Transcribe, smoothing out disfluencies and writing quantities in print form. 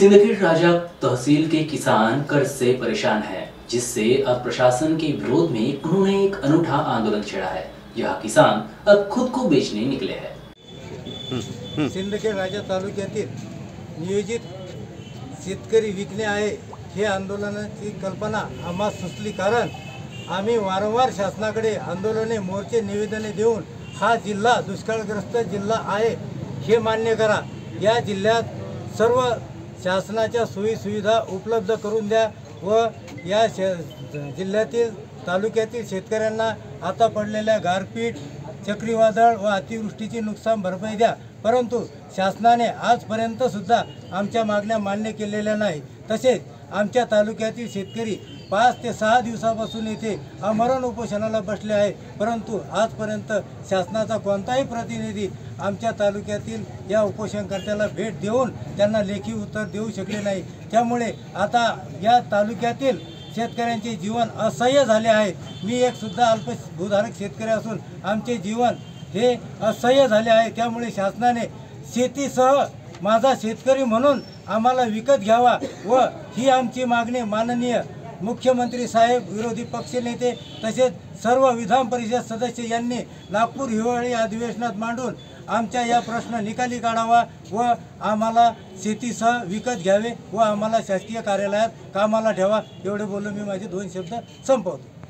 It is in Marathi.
सिंदखेड़ राजा तहसील के किसान कर्ज से परेशान हैं, जिससे अब प्रशासन के विरोध में उन्होंने एक अनूठा आंदोलन छेड़ा है। यह किसान अब खुद को बेचने निकले हैं। सिंदखेड़ राजा तालुक्यातील नियोजित शेतकरी विकणे आहे हे आंदोलनाची कल्पना आम्हाला सुचली, कारण आम्ही वारंवार शासनाकडे आंदोलने, मोर्चे, निवेदने देऊन हा जिल्हा दुष्काळग्रस्त जिल्हा आहे हे मान्य करा, या जिल्ह्यात सर्व शासनाच्या सोयी सुविधा उपलब्ध करून द्या व या जिल्ह्यातील तालुक्यातील शेतकऱ्यांना आता पडलेल्या गारपीट, चक्रीवादळ व अतिवृष्टीची नुकसान भरपाई द्या। परंतु शासनाने आजपर्यंत सुद्धा आमच्या मागण्या मान्य केलेल्या नाही। तसेच आमच्या तालुक्यातील शेतकरी 5 ते 6 दिवसापासून येथे आमरण उपोषणाला बसले आहे, परंतु आजपर्यंत शासनाचा कोणताही प्रतिनिधी आमच्या तालुक्यातील या उपोषणकर्त्याला भेट देऊन त्यांना लेखी उत्तर देऊ शकले नाही। त्यामुळे आता या तालुक्यातील शेतकऱ्यांचे जीवन असह्य झाले आहे। मी एक सुद्धा अल्पभूधारक शेतकरी असून आमचे जीवन हे असह्य झाले आहे। त्यामुळे शासनाने शेतीसह माझा शेतकरी म्हणून आम्हाला विकत घ्यावा व ही आमची मागणी माननीय मुख्यमंत्री साहेब, विरोधी पक्षनेते तसेच सर्व विधान परिषद सदस्य यांनी नागपूर हिवाळी अधिवेशनात मांडून आमच्या या प्रश्न निकाली काढावा व आम्हाला शेतीसह विकत घ्यावे व आम्हाला शासकीय कार्यालयात कामाला ठेवा। एवढे बोलून मी माझे 2 शब्द संपवतो।